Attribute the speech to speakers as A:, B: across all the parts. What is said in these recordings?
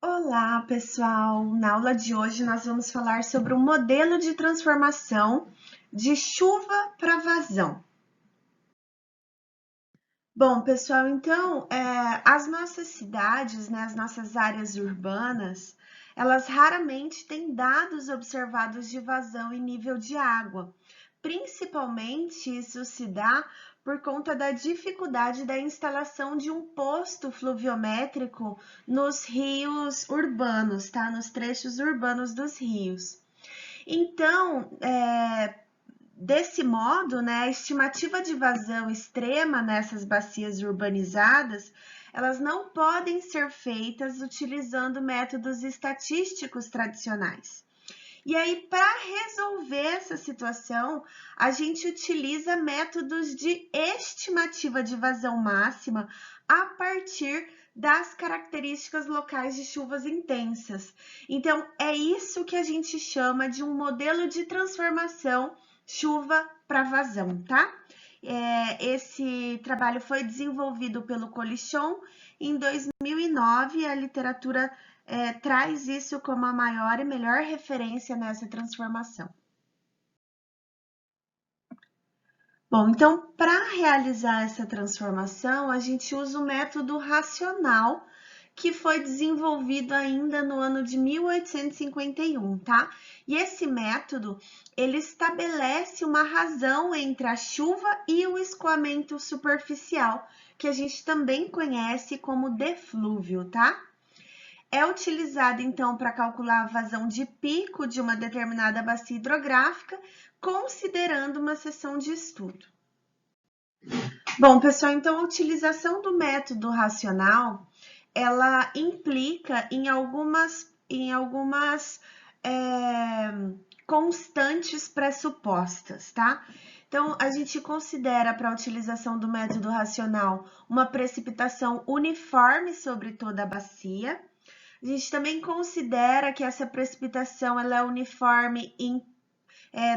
A: Olá, pessoal! Na aula de hoje nós vamos falar sobre o modelo de transformação de chuva para vazão. Bom, pessoal, então, as nossas cidades, né, as nossas áreas urbanas, elas raramente têm dados observados de vazão e nível de água. Principalmente isso se dá por conta da dificuldade da instalação de um posto fluviométrico nos rios urbanos, tá? Nos trechos urbanos dos rios. Então, desse modo, né, a estimativa de vazão extrema nessas bacias urbanizadas, elas não podem ser feitas utilizando métodos estatísticos tradicionais. E aí, para resolver essa situação, a gente utiliza métodos de estimativa de vazão máxima a partir das características locais de chuvas intensas. Então, é isso que a gente chama de um modelo de transformação chuva para vazão, tá? Esse trabalho foi desenvolvido pelo Colichon em 2009, a literatura traz isso como a maior e melhor referência nessa transformação. Bom, então, para realizar essa transformação, a gente usa o método racional, que foi desenvolvido ainda no ano de 1851, tá? E esse método, ele estabelece uma razão entre a chuva e o escoamento superficial, que a gente também conhece como deflúvio, tá? É utilizado, então, para calcular a vazão de pico de uma determinada bacia hidrográfica, considerando uma seção de estudo. Bom, pessoal, então a utilização do método racional, ela implica em algumas constantes pressupostas, tá? Então, a gente considera para a utilização do método racional uma precipitação uniforme sobre toda a bacia. A gente também considera que essa precipitação ela é uniforme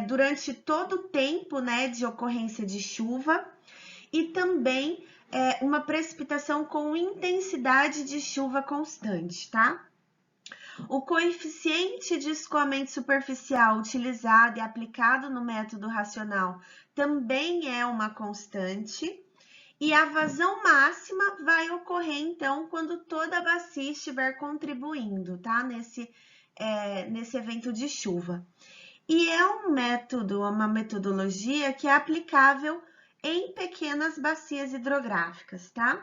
A: durante todo o tempo, né, de ocorrência de chuva e também uma precipitação com intensidade de chuva constante, tá? O coeficiente de escoamento superficial utilizado e aplicado no método racional também é uma constante. E a vazão máxima vai ocorrer, então, quando toda a bacia estiver contribuindo, tá? Nesse evento de chuva. E é um método, uma metodologia que é aplicável em pequenas bacias hidrográficas, tá?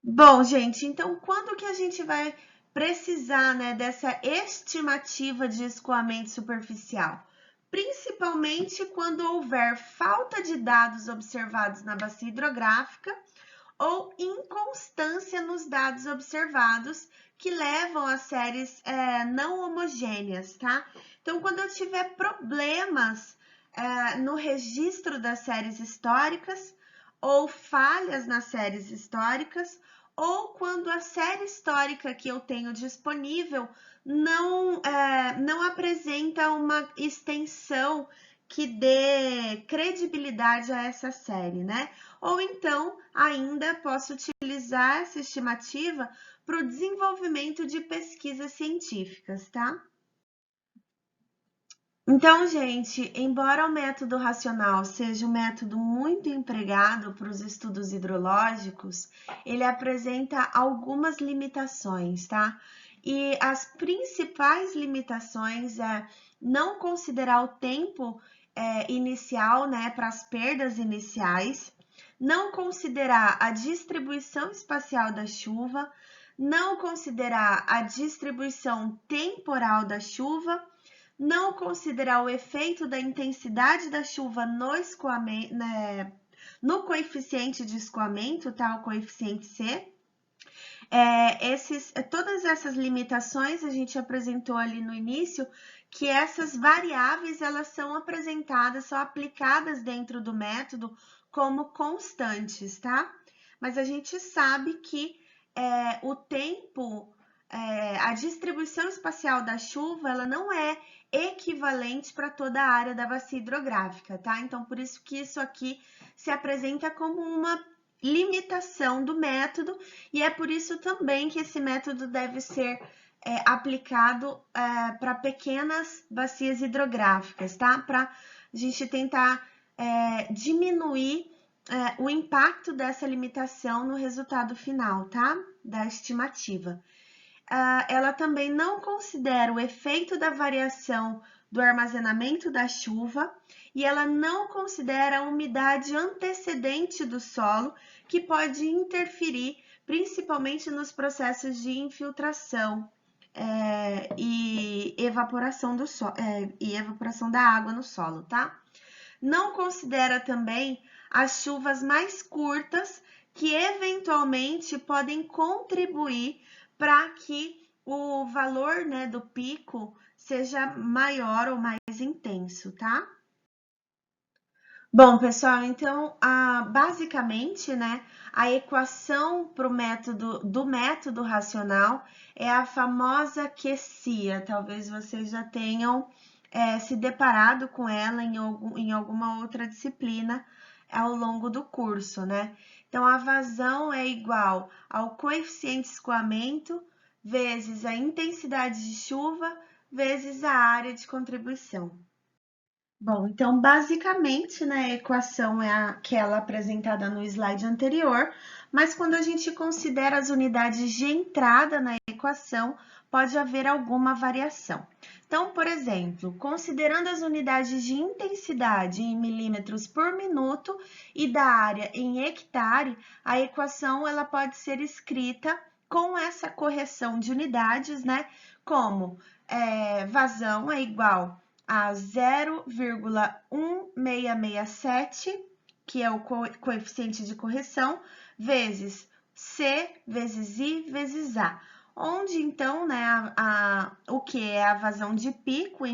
A: Bom, gente, então quando que a gente vai precisar, né, dessa estimativa de escoamento superficial? Principalmente quando houver falta de dados observados na bacia hidrográfica ou inconstância nos dados observados que levam a séries não homogêneas, tá? Então, quando eu tiver problemas no registro das séries históricas ou falhas nas séries históricas, ou quando a série histórica que eu tenho disponível não apresenta uma extensão que dê credibilidade a essa série, né? Ou então, ainda posso utilizar essa estimativa para o desenvolvimento de pesquisas científicas, tá? Então, gente, embora o método racional seja um método muito empregado para os estudos hidrológicos, ele apresenta algumas limitações, tá? E as principais limitações é não considerar o tempo inicial, né, para as perdas iniciais, não considerar a distribuição espacial da chuva, não considerar a distribuição temporal da chuva, não considerar o efeito da intensidade da chuva no escoamento, né, no coeficiente de escoamento, tá? O coeficiente C. Todas essas limitações a gente apresentou ali no início, que essas variáveis elas são apresentadas, são aplicadas dentro do método como constantes, tá? Mas a gente sabe que o tempo, a distribuição espacial da chuva, ela não é equivalente para toda a área da bacia hidrográfica, tá? Então, por isso que isso aqui se apresenta como uma limitação do método, e é por isso também que esse método deve ser aplicado para pequenas bacias hidrográficas, tá? Para a gente tentar diminuir o impacto dessa limitação no resultado final, tá? Da estimativa. Ela também não considera o efeito da variação do armazenamento da chuva e ela não considera a umidade antecedente do solo, que pode interferir principalmente nos processos de infiltração e evaporação da água no solo, tá? Não considera também as chuvas mais curtas, que eventualmente podem contribuir para que o valor, né, do pico seja maior ou mais intenso, tá? Bom, pessoal, então, basicamente, né, a equação para o método racional é a famosa QCIA. Talvez vocês já tenham se deparado com ela em alguma outra disciplina ao longo do curso, né? Então, a vazão é igual ao coeficiente de escoamento vezes a intensidade de chuva vezes a área de contribuição. Bom, então, basicamente, né, a equação é aquela apresentada no slide anterior, mas quando a gente considera as unidades de entrada na equação, pode haver alguma variação. Então, por exemplo, considerando as unidades de intensidade em milímetros por minuto e da área em hectare, a equação ela pode ser escrita com essa correção de unidades, né, como vazão é igual a 0,1667, que é o coeficiente de correção, vezes C, vezes I, vezes A. Onde, então, né, o que é a vazão de pico,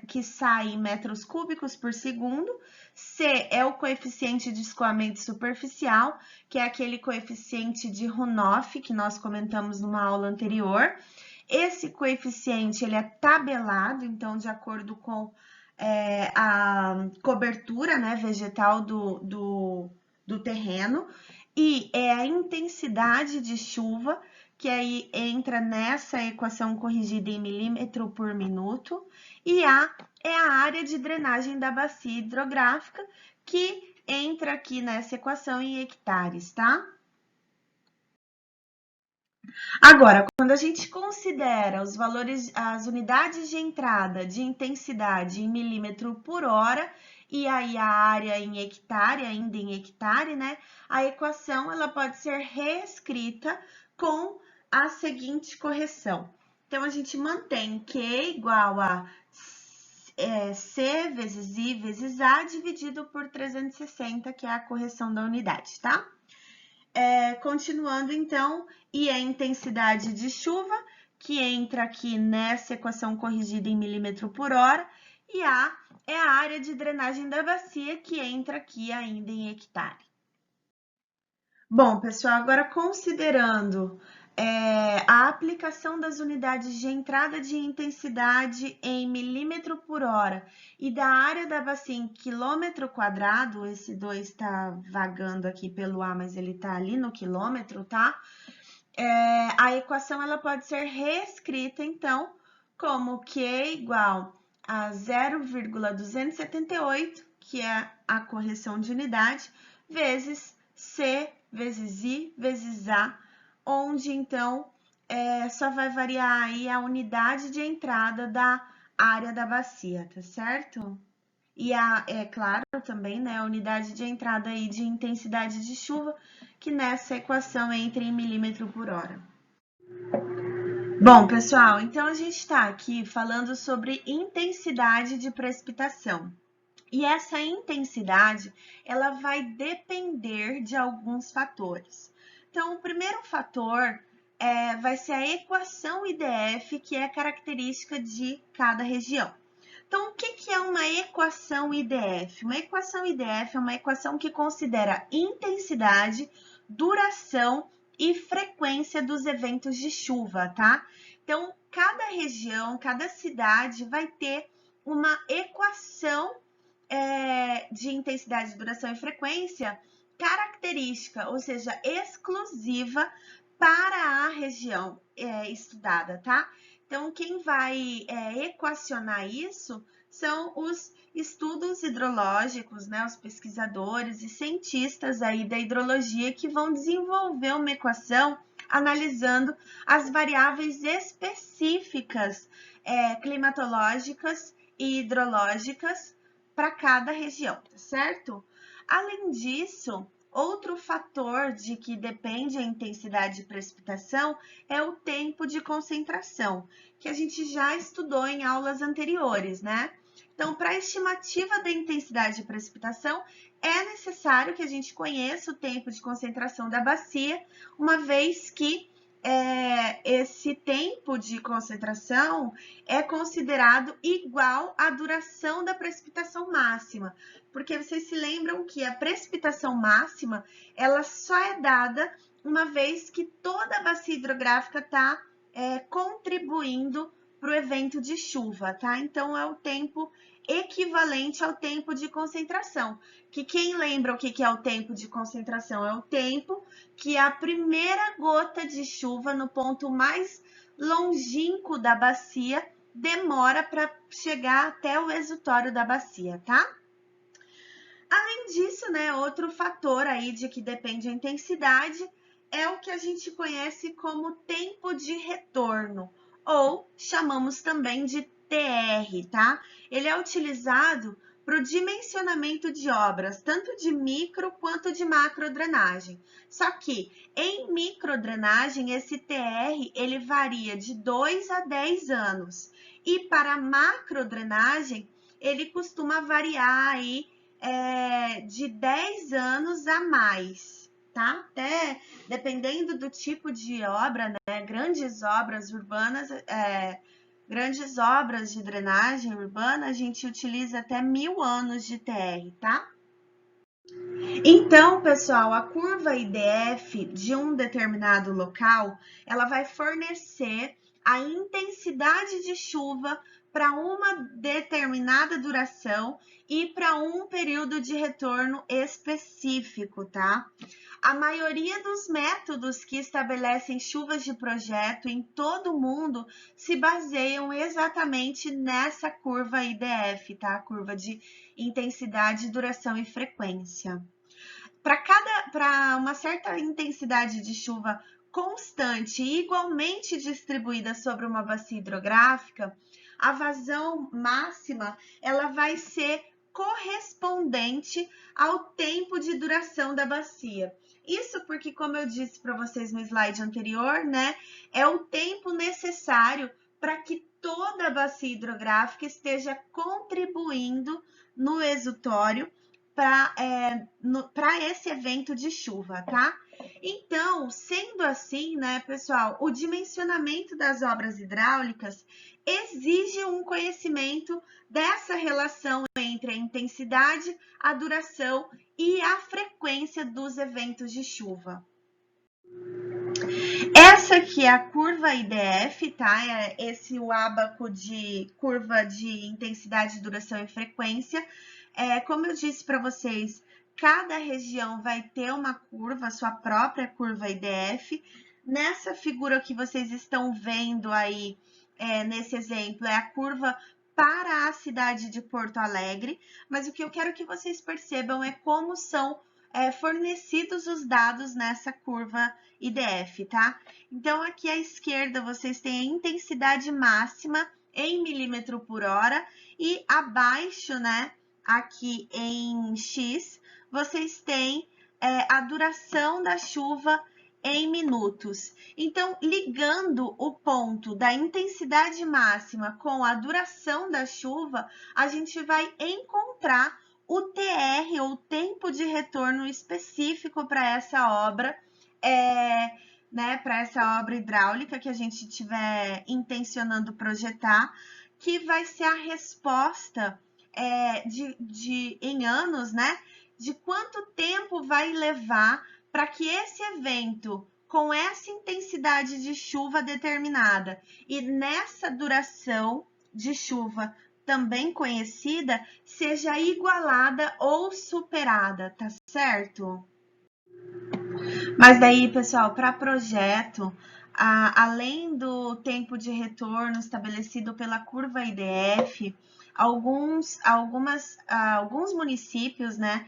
A: que sai em metros cúbicos por segundo. C é o coeficiente de escoamento superficial, que é aquele coeficiente de Runoff, que nós comentamos numa aula anterior. Esse coeficiente ele é tabelado, então, de acordo com a cobertura, né, vegetal do terreno, e é a intensidade de chuva, que aí entra nessa equação corrigida em milímetro por minuto, e A é a área de drenagem da bacia hidrográfica, que entra aqui nessa equação em hectares, tá? Agora, quando a gente considera os valores, as unidades de entrada de intensidade em milímetro por hora e aí a área em hectare, ainda em hectare, né? A equação ela pode ser reescrita com a seguinte correção. Então, a gente mantém Q igual a C vezes I vezes A dividido por 360, que é a correção da unidade, tá? Continuando, então, e a intensidade de chuva, que entra aqui nessa equação corrigida em milímetro por hora, e A é a área de drenagem da bacia, que entra aqui ainda em hectare. Bom, pessoal, agora considerando a aplicação das unidades de entrada de intensidade em milímetro por hora e da área da bacia em quilômetro quadrado, esse 2 está vagando aqui pelo A, mas ele está ali no quilômetro, tá? A equação ela pode ser reescrita, então, como Q igual a 0,278, que é a correção de unidade, vezes C, vezes I, vezes A, onde, então, só vai variar aí a unidade de entrada da área da bacia, tá certo? E é claro também, né, a unidade de entrada aí de intensidade de chuva, que nessa equação entra em milímetro por hora. Bom, pessoal, então a gente está aqui falando sobre intensidade de precipitação. E essa intensidade, ela vai depender de alguns fatores. Então, o primeiro fator vai ser a equação IDF, que é característica de cada região. Então, o que é uma equação IDF? Uma equação IDF é uma equação que considera intensidade, duração e frequência dos eventos de chuva, tá? Então, cada região, cada cidade vai ter uma equação de intensidade, duração e frequência característica, ou seja, exclusiva para a região estudada, tá? Então, quem vai equacionar isso são os estudos hidrológicos, né? Os pesquisadores e cientistas aí da hidrologia que vão desenvolver uma equação analisando as variáveis específicas climatológicas e hidrológicas para cada região, tá certo? Além disso, outro fator de que depende a intensidade de precipitação é o tempo de concentração, que a gente já estudou em aulas anteriores, né? Então, para a estimativa da intensidade de precipitação, é necessário que a gente conheça o tempo de concentração da bacia, uma vez que esse tempo de concentração é considerado igual à duração da precipitação máxima, porque vocês se lembram que a precipitação máxima ela só é dada uma vez que toda a bacia hidrográfica está contribuindo para o evento de chuva, tá? Então, é o tempo equivalente ao tempo de concentração. Que quem lembra o que é o tempo de concentração? É o tempo que a primeira gota de chuva no ponto mais longínquo da bacia demora para chegar até o exutório da bacia, tá? Além disso, né, outro fator aí de que depende a intensidade é o que a gente conhece como tempo de retorno, ou chamamos também de TR, tá? Ele é utilizado para o dimensionamento de obras, tanto de micro quanto de macrodrenagem. Só que em microdrenagem, esse TR ele varia de 2 a 10 anos. E para macrodrenagem, ele costuma variar aí de 10 anos a mais, tá? Até dependendo do tipo de obra, né? Grandes obras urbanas, grandes obras de drenagem urbana, a gente utiliza até 1000 anos de TR, tá? Então, pessoal, a curva IDF de um determinado local, ela vai fornecer a intensidade de chuva para uma determinada duração e para um período de retorno específico, tá? A maioria dos métodos que estabelecem chuvas de projeto em todo o mundo se baseiam exatamente nessa curva IDF, tá? A curva de intensidade, duração e frequência. Para uma certa intensidade de chuva constante e igualmente distribuída sobre uma bacia hidrográfica, a vazão máxima ela vai ser correspondente ao tempo de duração da bacia. Isso porque, como eu disse para vocês no slide anterior, né, é o tempo necessário para que toda a bacia hidrográfica esteja contribuindo no exutório para esse evento de chuva, tá? Então, sendo assim, né, pessoal, o dimensionamento das obras hidráulicas exige um conhecimento dessa relação entre a intensidade, a duração e a frequência dos eventos de chuva. Essa aqui é a curva IDF, tá? É esse o ábaco de curva de intensidade, duração e frequência. Como eu disse para vocês, cada região vai ter uma curva, sua própria curva IDF. Nessa figura que vocês estão vendo aí, nesse exemplo, é a curva para a cidade de Porto Alegre, mas o que eu quero que vocês percebam é como são fornecidos os dados nessa curva IDF, tá? Então, aqui à esquerda, vocês têm a intensidade máxima em milímetro por hora e abaixo, né, aqui em X, vocês têm a duração da chuva em minutos. Então, ligando o ponto da intensidade máxima com a duração da chuva, a gente vai encontrar o TR, ou tempo de retorno específico para essa obra, né, para essa obra hidráulica que a gente estiver intencionando projetar, que vai ser a resposta em anos, né, de quanto tempo vai levar para que esse evento, com essa intensidade de chuva determinada e nessa duração de chuva também conhecida, seja igualada ou superada, tá certo? Mas daí, pessoal, para projeto, além do tempo de retorno estabelecido pela curva IDF, alguns municípios, né,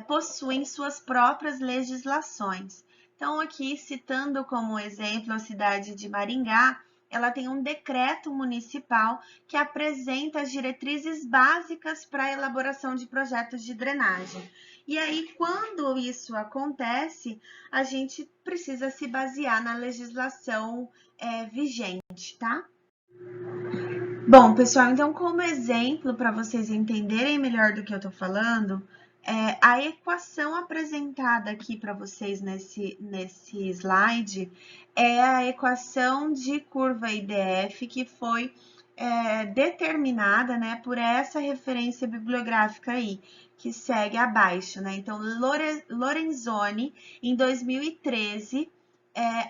A: possuem suas próprias legislações. Então, aqui, citando como exemplo a cidade de Maringá, ela tem um decreto municipal que apresenta as diretrizes básicas para a elaboração de projetos de drenagem. E aí, quando isso acontece, a gente precisa se basear na legislação vigente, tá? Bom, pessoal, então, como exemplo, para vocês entenderem melhor do que eu estou falando, a equação apresentada aqui para vocês nesse slide é a equação de curva IDF que foi determinada, né, por essa referência bibliográfica aí, que segue abaixo, né? Então, Lorenzoni, em 2013,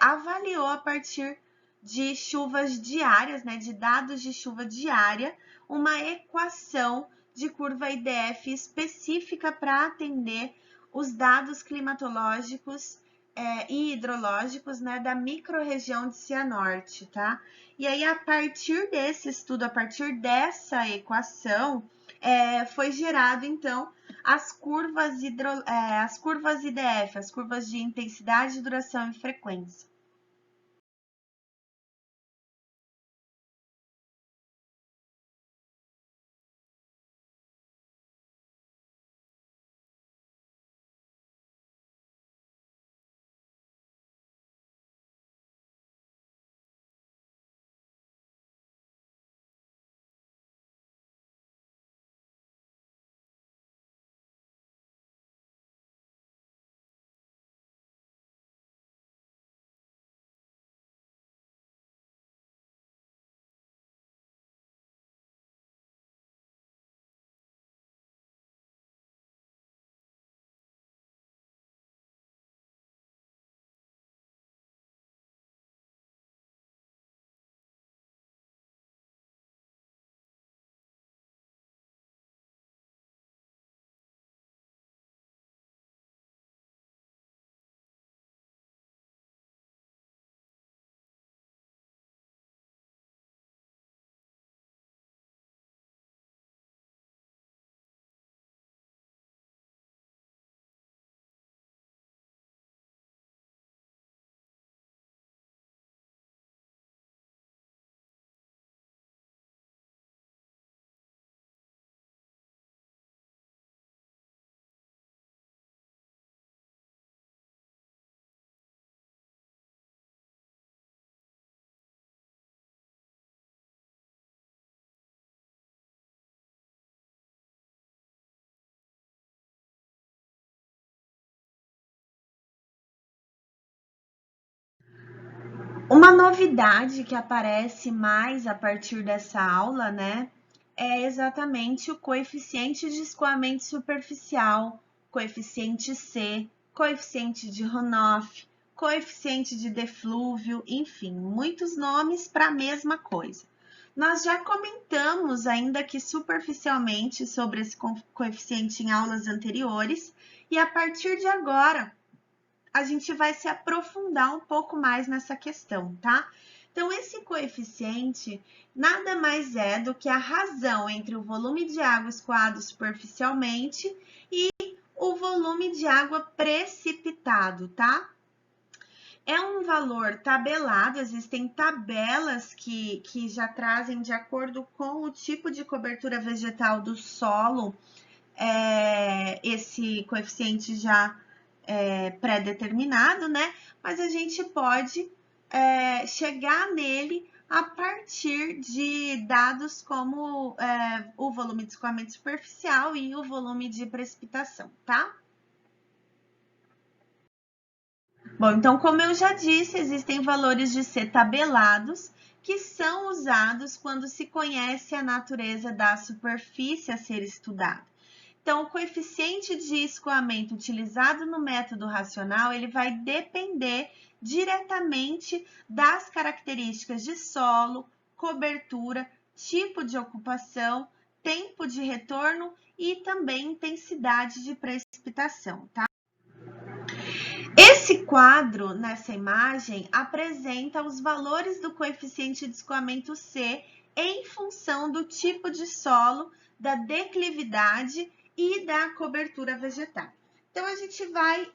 A: avaliou a partir de chuvas diárias, né, de dados de chuva diária, uma equação de curva IDF específica para atender os dados climatológicos e hidrológicos, né, da microrregião de Cianorte, tá? E aí, a partir desse estudo, a partir dessa equação, foi gerado, então, as curvas IDF, as curvas de intensidade, duração e frequência. Uma novidade que aparece mais a partir dessa aula, né, é exatamente o coeficiente de escoamento superficial, coeficiente C, coeficiente de runoff, coeficiente de deflúvio, enfim, muitos nomes para a mesma coisa. Nós já comentamos, ainda que superficialmente, sobre esse coeficiente em aulas anteriores, e a partir de agora, a gente vai se aprofundar um pouco mais nessa questão, tá? Então, esse coeficiente nada mais é do que a razão entre o volume de água escoado superficialmente e o volume de água precipitado, tá? É um valor tabelado, existem tabelas que já trazem de acordo com o tipo de cobertura vegetal do solo, esse coeficiente já pré-determinado, né? Mas a gente pode chegar nele a partir de dados como o volume de escoamento superficial e o volume de precipitação, tá? Bom, então, como eu já disse, existem valores de C tabelados que são usados quando se conhece a natureza da superfície a ser estudada. Então, o coeficiente de escoamento utilizado no método racional, ele vai depender diretamente das características de solo, cobertura, tipo de ocupação, tempo de retorno e também intensidade de precipitação, tá? Esse quadro, nessa imagem, apresenta os valores do coeficiente de escoamento C em função do tipo de solo, da declividade e da cobertura vegetal. Então, a gente vai,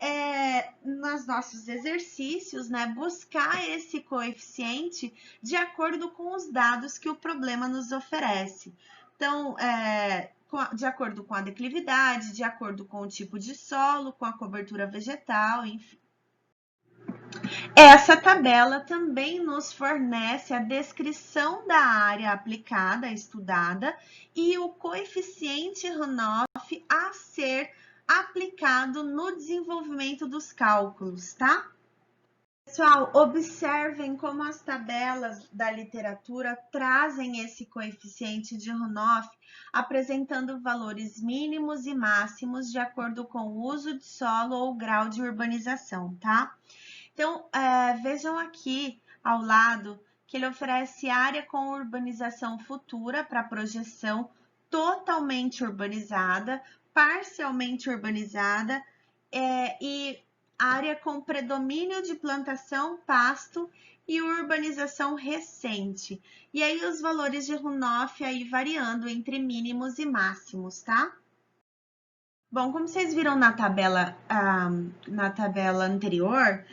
A: nos nossos exercícios, né, buscar esse coeficiente de acordo com os dados que o problema nos oferece. Então, de acordo com a declividade, de acordo com o tipo de solo, com a cobertura vegetal, enfim. Essa tabela também nos fornece a descrição da área aplicada, estudada, e o coeficiente Runoff a ser aplicado no desenvolvimento dos cálculos, tá? Pessoal, observem como as tabelas da literatura trazem esse coeficiente de Runoff, apresentando valores mínimos e máximos de acordo com o uso de solo ou grau de urbanização, tá? Então, vejam aqui ao lado que ele oferece área com urbanização futura para projeção totalmente urbanizada, parcialmente urbanizada e área com predomínio de plantação, pasto e urbanização recente. E aí os valores de Runoff aí variando entre mínimos e máximos, tá? Bom, como vocês viram na tabela anterior,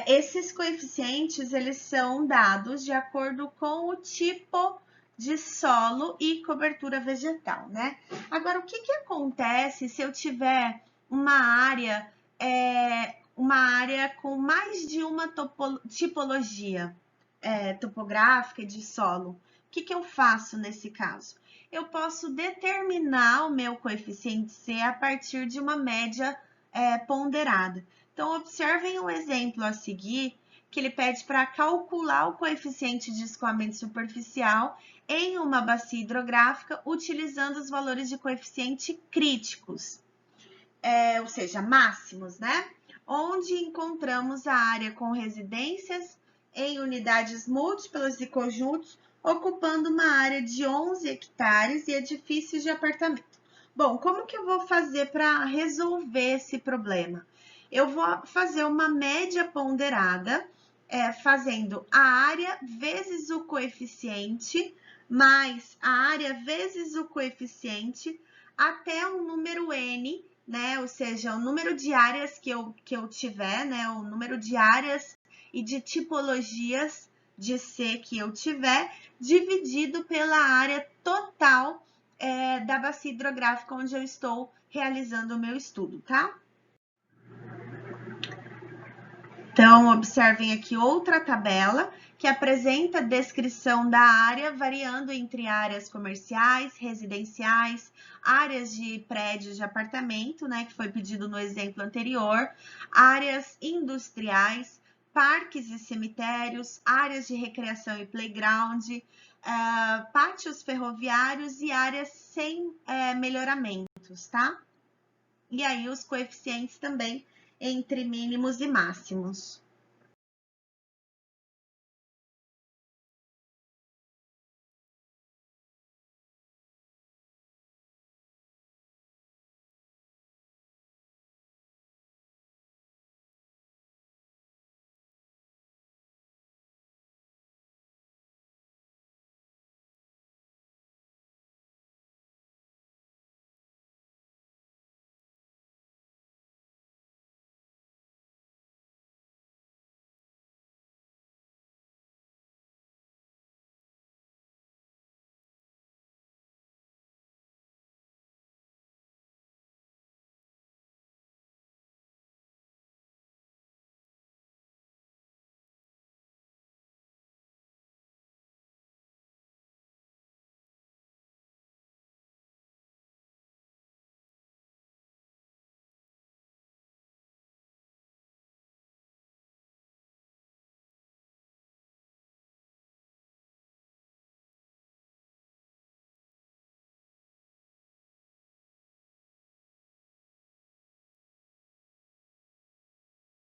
A: esses coeficientes eles são dados de acordo com o tipo de solo e cobertura vegetal, né? Agora, o que acontece se eu tiver uma área com mais de uma tipologia topográfica de solo? O que eu faço nesse caso? Eu posso determinar o meu coeficiente C a partir de uma média ponderada. Então, observem o exemplo a seguir, que ele pede para calcular o coeficiente de escoamento superficial em uma bacia hidrográfica utilizando os valores de coeficiente críticos, ou seja, máximos, né? Onde encontramos a área com residências em unidades múltiplas e conjuntos, ocupando uma área de 11 hectares e edifícios de apartamento. Bom, como que eu vou fazer para resolver esse problema? Eu vou fazer uma média ponderada, fazendo a área vezes o coeficiente, mais a área vezes o coeficiente, até um número N, né? Ou seja, o número de áreas que eu tiver, né? O número de áreas e de tipologias de C que eu tiver, dividido pela área total da bacia hidrográfica onde eu estou realizando o meu estudo, tá? Então, observem aqui outra tabela que apresenta a descrição da área variando entre áreas comerciais, residenciais, áreas de prédios de apartamento, né, que foi pedido no exemplo anterior, áreas industriais, parques e cemitérios, áreas de recreação e playground, pátios ferroviários e áreas sem melhoramentos, tá? E aí os coeficientes também entre mínimos e máximos.